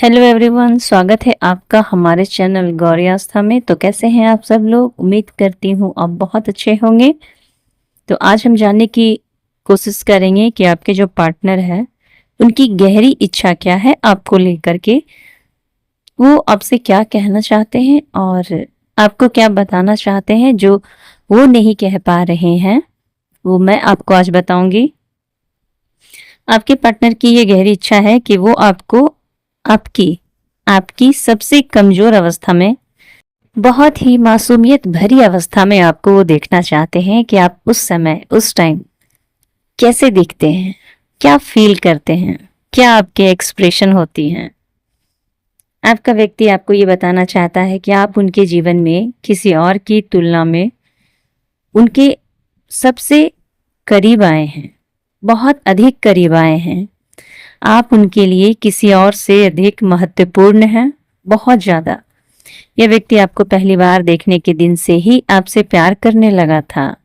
Hello everyone, स्वागत है आपका हमारे चैनल गौरी आस्था में। तो कैसे हैं आप सब लोग? उम्मीद करती हूँ आप बहुत अच्छे होंगे। तो आज हम जानने की कोशिश करेंगे कि आपके जो पार्टनर है उनकी गहरी इच्छा क्या है आपको लेकर के, वो आपसे क्या कहना चाहते हैं और आपको क्या बताना चाहते हैं जो वो नहीं कह पा रहे हैं, वो मैं आपको आज बताऊंगी। आपके पार्टनर की ये गहरी इच्छा है कि वो आपको आपकी आपकी सबसे कमजोर अवस्था में, बहुत ही मासूमियत भरी अवस्था में आपको वो देखना चाहते हैं कि आप उस समय उस टाइम कैसे दिखते हैं, क्या फील करते हैं, क्या आपके एक्सप्रेशन होती हैं। आपका व्यक्ति आपको ये बताना चाहता है कि आप उनके जीवन में किसी और की तुलना में उनके सबसे करीब आए हैं, बहुत अधिक करीब आए हैं। आप उनके लिए किसी और से अधिक महत्वपूर्ण हैं, बहुत ज्यादा। यह व्यक्ति आपको पहली बार देखने के दिन से ही आपसे प्यार करने लगा था,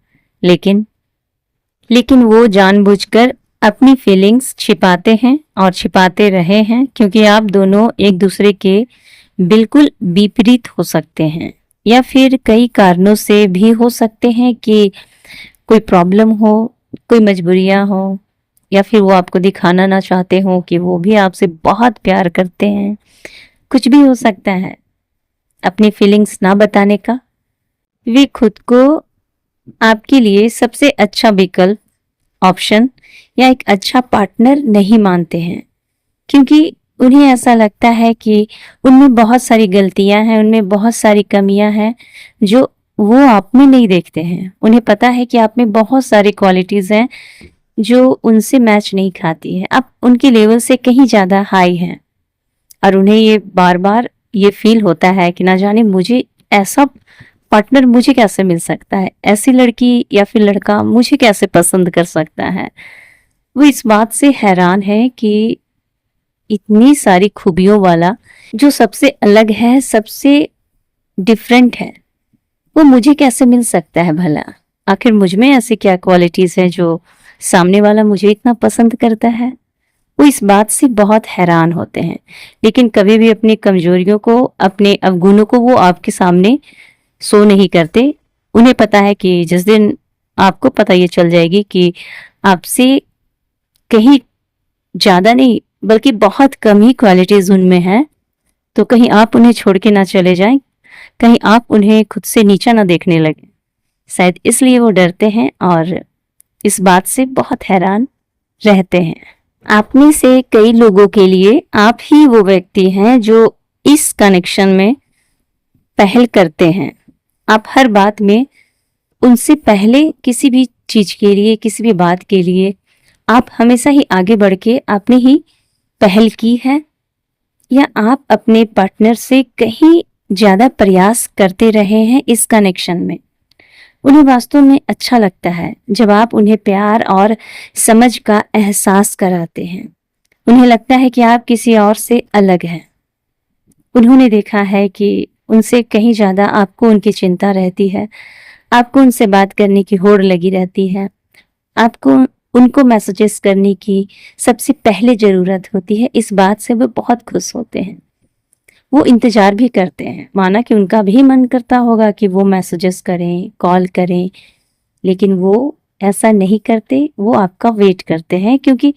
लेकिन वो जानबूझकर अपनी फीलिंग्स छिपाते हैं और छिपाते रहे हैं, क्योंकि आप दोनों एक दूसरे के बिल्कुल विपरीत हो सकते हैं, या फिर कई कारणों से भी हो सकते हैं कि कोई प्रॉब्लम हो, कोई मजबूरियां हो, या फिर वो आपको दिखाना ना चाहते हो कि वो भी आपसे बहुत प्यार करते हैं। कुछ भी हो सकता है अपनी फीलिंग्स ना बताने का। वे खुद को आपके लिए सबसे अच्छा विकल्प, ऑप्शन या एक अच्छा पार्टनर नहीं मानते हैं, क्योंकि उन्हें ऐसा लगता है कि उनमें बहुत सारी गलतियां हैं, उनमें बहुत सारी कमियां हैं जो वो आप में नहीं देखते हैं। उन्हें पता है कि आप में बहुत सारी क्वालिटीज हैं जो उनसे मैच नहीं खाती है, आप उनके लेवल से कहीं ज्यादा हाई हैं, और उन्हें ये बार बार ये फील होता है कि ना जाने मुझे ऐसा पार्टनर मुझे कैसे मिल सकता है, ऐसी लड़की या फिर लड़का मुझे कैसे पसंद कर सकता है। वो इस बात से हैरान है कि इतनी सारी खूबियों वाला, जो सबसे अलग है, सबसे डिफरेंट है, वो मुझे कैसे मिल सकता है भला। आखिर मुझ में ऐसी क्या क्वालिटीज हैं जो सामने वाला मुझे इतना पसंद करता है। वो इस बात से बहुत हैरान होते हैं, लेकिन कभी भी अपनी कमजोरियों को, अपने अवगुणों को वो आपके सामने शो नहीं करते। उन्हें पता है कि जिस दिन आपको पता ये चल जाएगी कि आपसे कहीं ज्यादा नहीं बल्कि बहुत कम ही क्वालिटीज उनमें हैं, तो कहीं आप उन्हें छोड़ के ना चले जाएं, कहीं आप उन्हें खुद से नीचा ना देखने लगे। शायद इसलिए वो डरते हैं और इस बात से बहुत हैरान रहते हैं। आप में से कई लोगों के लिए आप ही वो व्यक्ति हैं जो इस कनेक्शन में पहल करते हैं। आप हर बात में उनसे पहले, किसी भी चीज के लिए, किसी भी बात के लिए आप हमेशा ही आगे बढ़ के आपने ही पहल की है, या आप अपने पार्टनर से कहीं ज्यादा प्रयास करते रहे हैं इस कनेक्शन में। उन्हें वास्तव में अच्छा लगता है जब आप उन्हें प्यार और समझ का एहसास कराते हैं। उन्हें लगता है कि आप किसी और से अलग हैं। उन्होंने देखा है कि उनसे कहीं ज्यादा आपको उनकी चिंता रहती है, आपको उनसे बात करने की होड़ लगी रहती है, आपको उनको मैसेजेस करने की सबसे पहले जरूरत होती है। इस बात से वो बहुत खुश होते हैं। वो इंतजार भी करते हैं, माना कि उनका भी मन करता होगा कि वो मैसेजेस करें, कॉल करें, लेकिन वो ऐसा नहीं करते। वो आपका वेट करते हैं, क्योंकि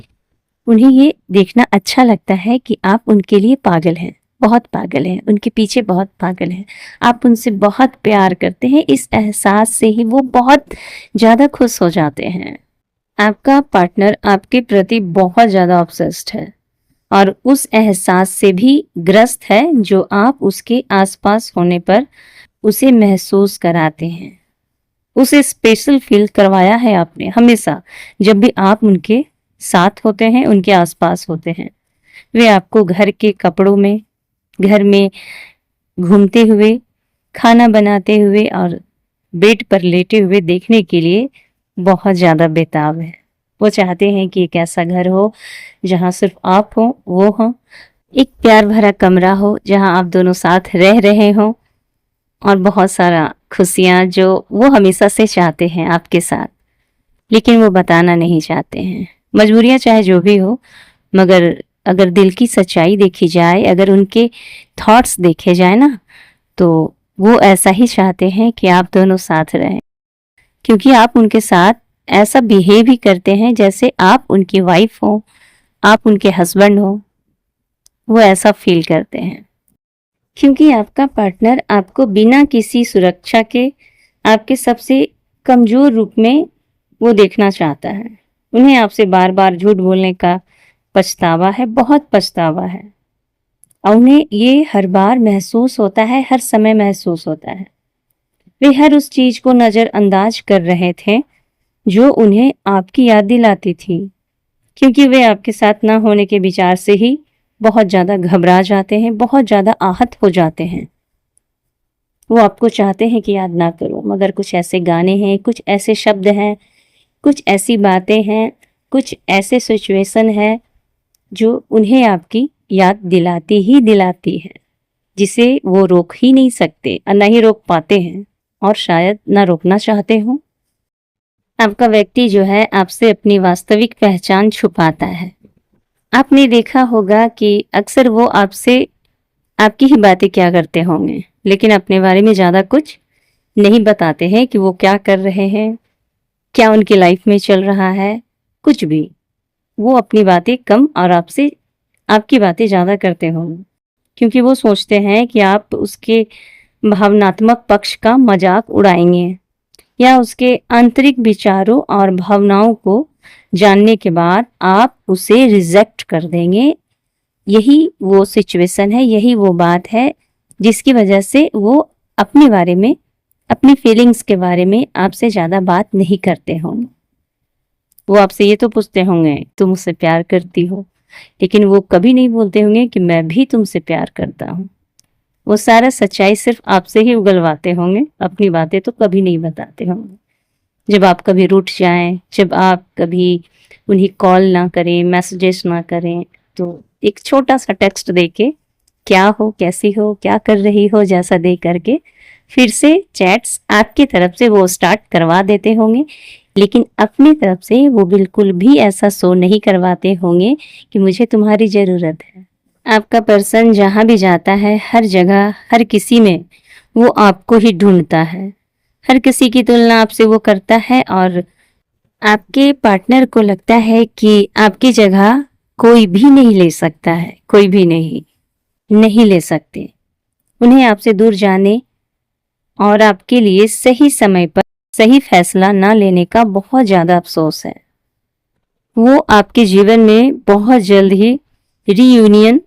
उन्हें ये देखना अच्छा लगता है कि आप उनके लिए पागल हैं, बहुत पागल हैं, उनके पीछे बहुत पागल हैं, आप उनसे बहुत प्यार करते हैं। इस एहसास से ही वो बहुत ज्यादा खुश हो जाते हैं। आपका पार्टनर आपके प्रति बहुत ज्यादा ऑब्सेस्ड है और उस एहसास से भी ग्रस्त है जो आप उसके आसपास होने पर उसे महसूस कराते हैं। उसे स्पेशल फील करवाया है आपने हमेशा, जब भी आप उनके साथ होते हैं, उनके आसपास होते हैं। वे आपको घर के कपड़ों में, घर में घूमते हुए, खाना बनाते हुए और बेड पर लेटे हुए देखने के लिए बहुत ज्यादा बेताब है। वो चाहते हैं कि एक ऐसा घर हो जहां सिर्फ आप हो, वो हो, एक प्यार भरा कमरा हो जहां आप दोनों साथ रह रहे हो, और बहुत सारा खुशियां जो वो हमेशा से चाहते हैं आपके साथ, लेकिन वो बताना नहीं चाहते हैं। मजबूरियां चाहे जो भी हो, मगर अगर दिल की सच्चाई देखी जाए, अगर उनके थॉट्स देखे जाए ना, तो वो ऐसा ही चाहते हैं कि आप दोनों साथ रहें, क्योंकि आप उनके साथ ऐसा बिहेव ही करते हैं जैसे आप उनकी वाइफ हो, आप उनके हस्बैंड हो। वो ऐसा फील करते हैं क्योंकि आपका पार्टनर आपको बिना किसी सुरक्षा के आपके सबसे कमजोर रूप में वो देखना चाहता है। उन्हें आपसे बार बार झूठ बोलने का पछतावा है, बहुत पछतावा है, और उन्हें ये हर बार महसूस होता है, हर समय महसूस होता है। वे हर उस चीज को नजरअंदाज कर रहे थे जो उन्हें आपकी याद दिलाती थी, क्योंकि वे आपके साथ ना होने के विचार से ही बहुत ज्यादा घबरा जाते हैं, बहुत ज्यादा आहत हो जाते हैं। वो आपको चाहते हैं कि याद ना करो, मगर कुछ ऐसे गाने हैं, कुछ ऐसे शब्द हैं, कुछ ऐसी बातें हैं, कुछ ऐसे सिचुएशन है जो उन्हें आपकी याद दिलाती ही दिलाती है, जिसे वो रोक ही नहीं सकते और ना ही रोक पाते हैं, और शायद ना रोकना चाहते हो। आपका व्यक्ति जो है आपसे अपनी वास्तविक पहचान छुपाता है। आपने देखा होगा कि अक्सर वो आपसे आपकी ही बातें क्या करते होंगे, लेकिन अपने बारे में ज़्यादा कुछ नहीं बताते हैं कि वो क्या कर रहे हैं, क्या उनकी लाइफ में चल रहा है, कुछ भी। वो अपनी बातें कम और आपसे आपकी बातें ज़्यादा करते होंगे, क्योंकि वो सोचते हैं कि आप उसके भावनात्मक पक्ष का मजाक उड़ाएंगे, या उसके आंतरिक विचारों और भावनाओं को जानने के बाद आप उसे रिजेक्ट कर देंगे। यही वो सिचुएशन है, यही वो बात है जिसकी वजह से वो अपने बारे में, अपनी फीलिंग्स के बारे में आपसे ज़्यादा बात नहीं करते होंगे। वो आपसे ये तो पूछते होंगे तुम मुझसे प्यार करती हो, लेकिन वो कभी नहीं बोलते होंगे कि मैं भी तुमसे प्यार करता हूँ। वो सारा सच्चाई सिर्फ आपसे ही उगलवाते होंगे, अपनी बातें तो कभी नहीं बताते होंगे। जब आप कभी रूठ जाएं, जब आप कभी उन्हें कॉल ना करें, मैसेजेस ना करें, तो एक छोटा सा टेक्स्ट देके क्या हो, कैसी हो, क्या कर रही हो जैसा दे करके फिर से चैट्स आपकी तरफ से वो स्टार्ट करवा देते होंगे, लेकिन अपनी तरफ से वो बिल्कुल भी ऐसा शो नहीं करवाते होंगे कि मुझे तुम्हारी ज़रूरत है। आपका पर्सन जहाँ भी जाता है, हर जगह, हर किसी में वो आपको ही ढूंढता है, हर किसी की तुलना आपसे वो करता है, और आपके पार्टनर को लगता है कि आपकी जगह कोई भी नहीं ले सकता है, कोई भी नहीं ले सकते। उन्हें आपसे दूर जाने और आपके लिए सही समय पर सही फैसला ना लेने का बहुत ज़्यादा अफसोस है। वो आपके जीवन में बहुत जल्द ही रीयूनियन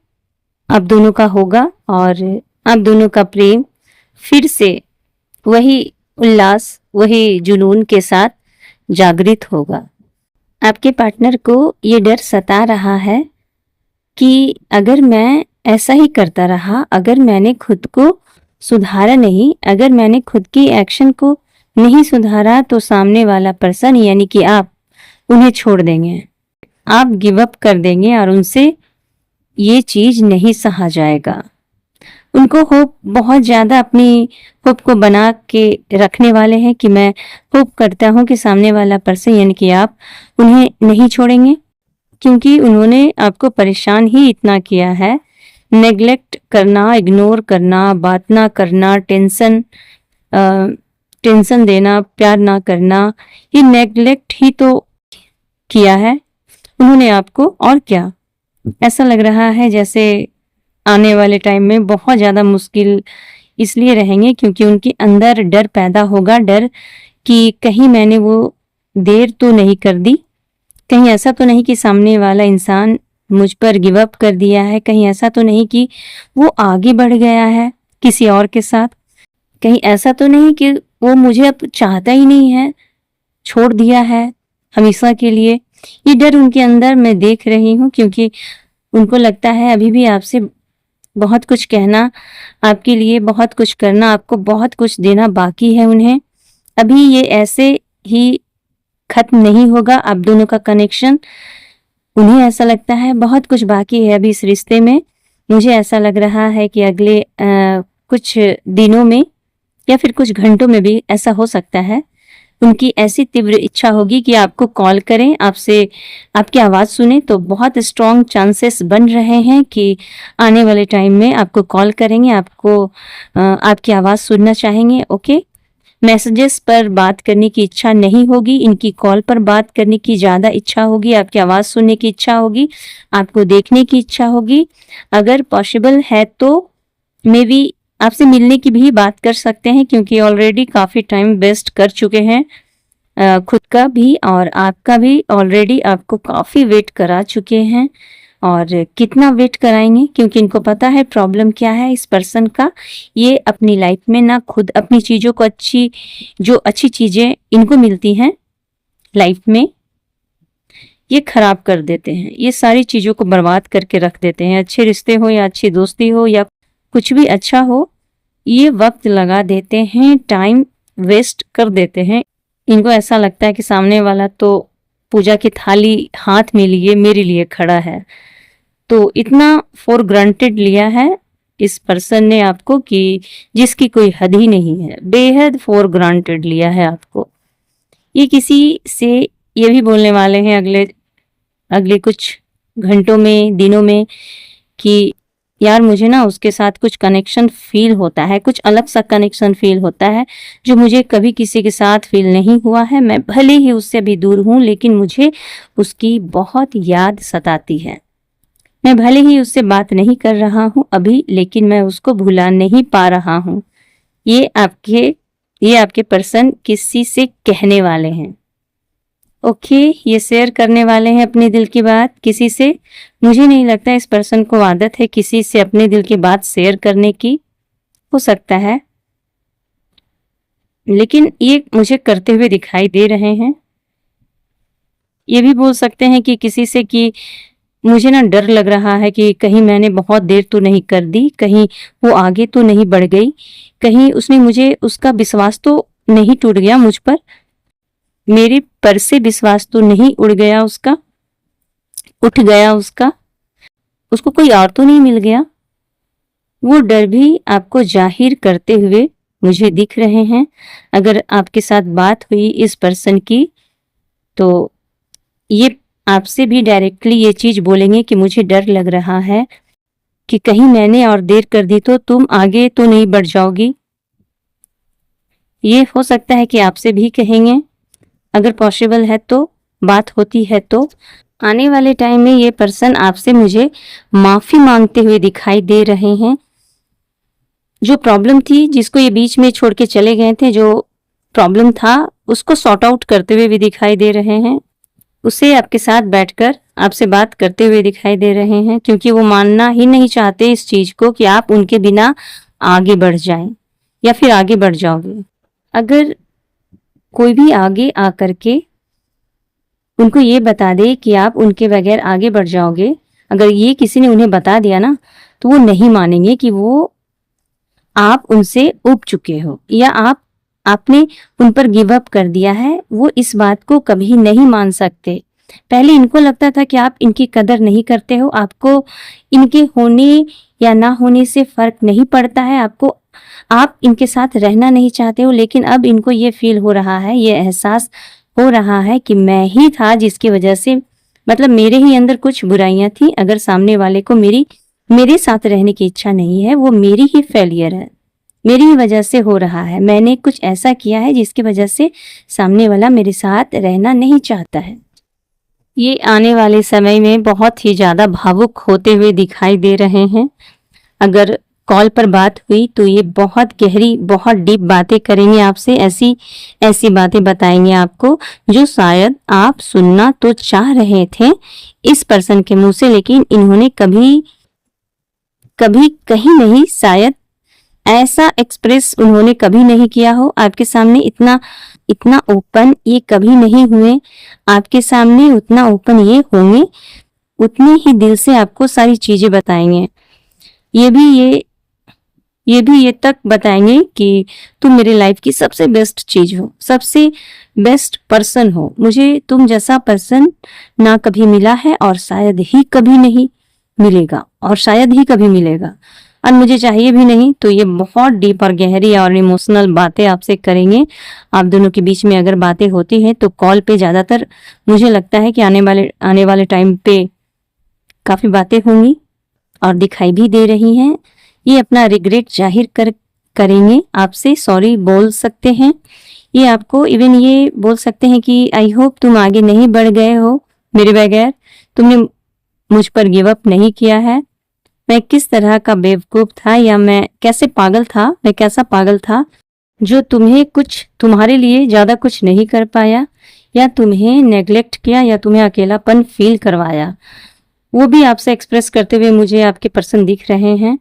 आप दोनों का होगा, और आप दोनों का प्रेम फिर से वही उल्लास, वही जुनून के साथ जागृत होगा। आपके पार्टनर को ये डर सता रहा है कि अगर मैं ऐसा ही करता रहा, अगर मैंने खुद को सुधारा नहीं, अगर मैंने खुद की एक्शन को नहीं सुधारा, तो सामने वाला पर्सन यानी कि आप उन्हें छोड़ देंगे, आप गिव अप कर देंगे, और उनसे ये चीज नहीं सहा जाएगा। उनको होप बहुत ज्यादा, अपनी होप को बना के रखने वाले हैं कि मैं होप करता हूं कि सामने वाला पर्सन यानी कि आप उन्हें नहीं छोड़ेंगे, क्योंकि उन्होंने आपको परेशान ही इतना किया है। नेग्लेक्ट करना, इग्नोर करना, बात ना करना, टेंशन देना, प्यार ना करना, ये नेग्लेक्ट ही तो किया है उन्होंने आपको, और क्या। ऐसा लग रहा है जैसे आने वाले टाइम में बहुत ज़्यादा मुश्किल इसलिए रहेंगे क्योंकि उनके अंदर डर पैदा होगा, डर कि कहीं मैंने वो देर तो नहीं कर दी, कहीं ऐसा तो नहीं कि सामने वाला इंसान मुझ पर गिव अप कर दिया है, कहीं ऐसा तो नहीं कि वो आगे बढ़ गया है किसी और के साथ, कहीं ऐसा तो नहीं कि वो मुझे अब चाहता ही नहीं है, छोड़ दिया है हमेशा के लिए। ये डर उनके अंदर मैं देख रही हूँ, क्योंकि उनको लगता है अभी भी आपसे बहुत कुछ कहना, आपके लिए बहुत कुछ करना, आपको बहुत कुछ देना बाकी है उन्हें। अभी ये ऐसे ही खत्म नहीं होगा आप दोनों का कनेक्शन। उन्हें ऐसा लगता है बहुत कुछ बाकी है अभी इस रिश्ते में। मुझे ऐसा लग रहा है कि अगले कुछ दिनों में या फिर कुछ घंटों में भी ऐसा हो सकता है उनकी ऐसी तीव्र इच्छा होगी कि आपको कॉल करें, आपसे आपकी आवाज़ सुने। तो बहुत स्ट्रॉन्ग चांसेस बन रहे हैं कि आने वाले टाइम में आपको कॉल करेंगे, आपको आपकी आवाज़ सुनना चाहेंगे। ओके, मैसेजेस पर बात करने की इच्छा नहीं होगी, इनकी कॉल पर बात करने की ज़्यादा इच्छा होगी, आपकी आवाज़ सुनने की इच्छा होगी, आपको देखने की इच्छा होगी। अगर पॉसिबल है तो मे बी आपसे मिलने की भी बात कर सकते हैं, क्योंकि ऑलरेडी काफ़ी टाइम वेस्ट कर चुके हैं, खुद का भी और आपका भी। ऑलरेडी आपको काफ़ी वेट करा चुके हैं, और कितना वेट कराएंगे, क्योंकि इनको पता है प्रॉब्लम क्या है इस पर्सन का। ये अपनी लाइफ में ना खुद अपनी चीज़ों को जो अच्छी चीज़ें इनको मिलती हैं लाइफ में, ये खराब कर देते हैं, ये सारी चीज़ों को बर्बाद करके रख देते हैं। अच्छे रिश्ते हो या अच्छी दोस्ती हो या कुछ भी अच्छा हो, ये वक्त लगा देते हैं, टाइम वेस्ट कर देते हैं। इनको ऐसा लगता है कि सामने वाला तो पूजा की थाली हाथ में लिए मेरे लिए खड़ा है। तो इतना फॉर ग्रांटेड लिया है इस पर्सन ने आपको कि जिसकी कोई हद ही नहीं है, बेहद फॉर ग्रांटेड लिया है आपको। ये किसी से ये भी बोलने वाले हैं अगले कुछ घंटों में, दिनों में, कि यार मुझे ना उसके साथ कुछ कनेक्शन फील होता है, कुछ अलग सा कनेक्शन फील होता है जो मुझे कभी किसी के साथ फील नहीं हुआ है। मैं भले ही उससे भी दूर हूँ, लेकिन मुझे उसकी बहुत याद सताती है। मैं भले ही उससे बात नहीं कर रहा हूँ अभी, लेकिन मैं उसको भुला नहीं पा रहा हूँ। ये आपके पर्सन किसी से कहने वाले हैं। ओके, ये शेयर करने वाले हैं अपने दिल की बात किसी से। मुझे नहीं लगता इस पर्सन को आदत है किसी से अपने दिल की बात शेयर करने की, हो सकता है, लेकिन ये मुझे करते हुए दिखाई दे रहे हैं। ये भी बोल सकते हैं कि किसी से कि मुझे ना डर लग रहा है कि कहीं मैंने बहुत देर तो नहीं कर दी, कहीं वो आगे तो नहीं बढ़ गई, कहीं उसका विश्वास तो नहीं टूट गया मुझ पर, मेरे पर से विश्वास तो नहीं उठ गया उसका, उसको कोई और तो नहीं मिल गया। वो डर भी आपको जाहिर करते हुए मुझे दिख रहे हैं। अगर आपके साथ बात हुई इस पर्सन की, तो ये आपसे भी डायरेक्टली ये चीज बोलेंगे कि मुझे डर लग रहा है कि कहीं मैंने और देर कर दी तो तुम आगे तो नहीं बढ़ जाओगी। ये हो सकता है कि आपसे भी कहेंगे, अगर पॉसिबल है तो, बात होती है तो। आने वाले टाइम में ये पर्सन आपसे मुझे माफी मांगते हुए दिखाई दे रहे हैं। जो प्रॉब्लम थी, जिसको ये बीच में छोड़ के चले गए थे, जो प्रॉब्लम था उसको सॉर्ट आउट करते हुए भी दिखाई दे रहे हैं। उसे आपके साथ बैठकर आपसे बात करते हुए दिखाई दे रहे हैं, क्योंकि वो मानना ही नहीं चाहते इस चीज को कि आप उनके बिना आगे बढ़ जाएं या फिर आगे बढ़ जाओगे। अगर कोई भी आगे आकर के उनको ये बता दे कि आप उनके बगैर आगे बढ़ जाओगे, अगर ये किसी ने उन्हें बता दिया ना, तो वो नहीं मानेंगे कि आप उनसे उब चुके हो या आपने उन पर गिव अप कर दिया है। वो इस बात को कभी नहीं मान सकते। पहले इनको लगता था कि आप इनकी कदर नहीं करते हो, आपको इनके होने या ना होने से फर्क नहीं पड़ता है, आप इनके साथ रहना नहीं चाहते हो। लेकिन अब इनको ये फील हो रहा है, ये एहसास हो रहा है कि मैं ही था जिसकी वजह से, मतलब मेरे ही अंदर कुछ बुराइयां थी। अगर सामने वाले को मेरे साथ रहने की इच्छा नहीं है, वो मेरी ही फेलियर है, मेरी ही वजह से हो रहा है। मैंने कुछ ऐसा किया है जिसकी वजह से सामने वाला मेरे साथ रहना नहीं चाहता है। ये आने वाले समय में बहुत ही ज्यादा भावुक होते हुए दिखाई दे रहे हैं। अगर कॉल पर बात हुई तो ये बहुत गहरी, बहुत डीप बातें करेंगे आपसे, ऐसी बातें बताएंगे आपको जो शायद आप सुनना तो चाह रहे थे इस पर्सन के मुंह से, लेकिन इन्होंने कभी कहीं नहीं, शायद ऐसा एक्सप्रेस उन्होंने कभी नहीं किया हो आपके सामने। इतना ओपन ये कभी नहीं हुए आपके सामने, उतना ओपन ये होंगे, उतने ही दिल से आपको सारी चीजें बताएंगे। ये भी ये तक बताएंगे कि तुम मेरे लाइफ की सबसे बेस्ट चीज हो, सबसे बेस्ट पर्सन हो, मुझे तुम जैसा पर्सन ना कभी मिला है और शायद ही कभी नहीं मिलेगा, और शायद ही कभी मिलेगा। और मुझे चाहिए भी नहीं, तो ये बहुत डीप और गहरी और इमोशनल बातें आपसे करेंगे। आप दोनों के बीच में अगर बातें होती हैं तो कॉल पे ज़्यादातर मुझे लगता है कि आने वाले टाइम पे काफ़ी बातें होंगी और दिखाई भी दे रही हैं। ये अपना रिग्रेट जाहिर करेंगे आपसे, सॉरी बोल सकते हैं। ये आपको इवन ये बोल सकते हैं कि आई होप तुम आगे नहीं बढ़ गए हो मेरे बगैर, तुमने मुझ पर गिव अप नहीं किया है। मैं किस तरह का बेवकूफ था, या मैं कैसा पागल था जो तुम्हारे लिए ज्यादा कुछ नहीं कर पाया, या तुम्हें नेग्लेक्ट किया, या तुम्हें अकेलापन फील करवाया। वो भी आपसे एक्सप्रेस करते हुए मुझे आपके पर्सन दिख रहे हैं।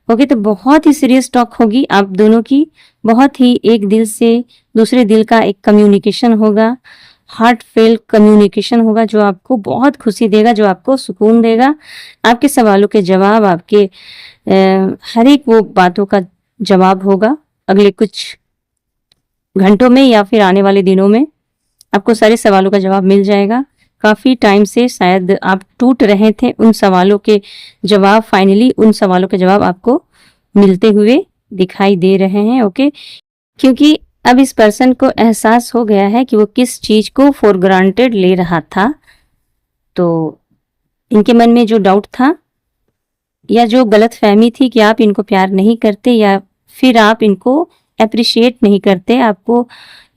ओके, तो बहुत ही सीरियस टॉक होगी आप दोनों की, बहुत ही एक दिल से दूसरे दिल का एक कम्युनिकेशन होगा, हार्ट फेल कम्युनिकेशन होगा, जो आपको बहुत खुशी देगा, जो आपको सुकून देगा। आपके सवालों के जवाब, आपके हर एक वो बातों का जवाब होगा अगले कुछ घंटों में या फिर आने वाले दिनों में। आपको सारे सवालों का जवाब मिल जाएगा। काफ़ी टाइम से शायद आप टूट रहे थे, उन सवालों के जवाब, फाइनली उन सवालों के जवाब आपको मिलते हुए दिखाई दे रहे हैं। ओके, क्योंकि अब इस पर्सन को एहसास हो गया है कि वो किस चीज को फॉर ग्रांटेड ले रहा था। तो इनके मन में जो डाउट था या जो गलत फहमी थी कि आप इनको प्यार नहीं करते या फिर आप इनको अप्रिशिएट नहीं करते, आपको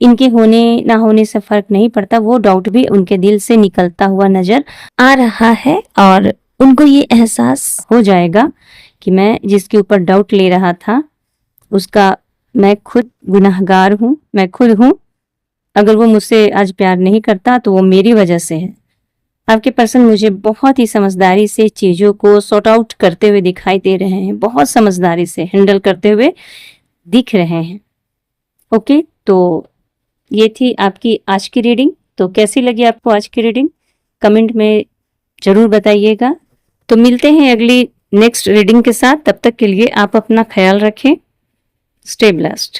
इनके होने ना होने से फर्क नहीं पड़ता, वो डाउट भी उनके दिल से निकलता हुआ नजर आ रहा है। और उनको ये एहसास हो जाएगा कि मैं जिसके ऊपर डाउट ले रहा था उसका मैं खुद गुनाहगार हूँ, मैं खुद हूँ। अगर वो मुझसे आज प्यार नहीं करता तो वो मेरी वजह से है। आपके पर्सन मुझे बहुत ही समझदारी से चीज़ों को सॉर्ट आउट करते हुए दिखाई दे रहे हैं, बहुत समझदारी से हैंडल करते हुए दिख रहे हैं। ओके, तो ये थी आपकी आज की रीडिंग। तो कैसी लगी आपको आज की रीडिंग, कमेंट में ज़रूर बताइएगा। तो मिलते हैं अगली नेक्स्ट रीडिंग के साथ, तब तक के लिए आप अपना ख्याल रखें। Stay blessed.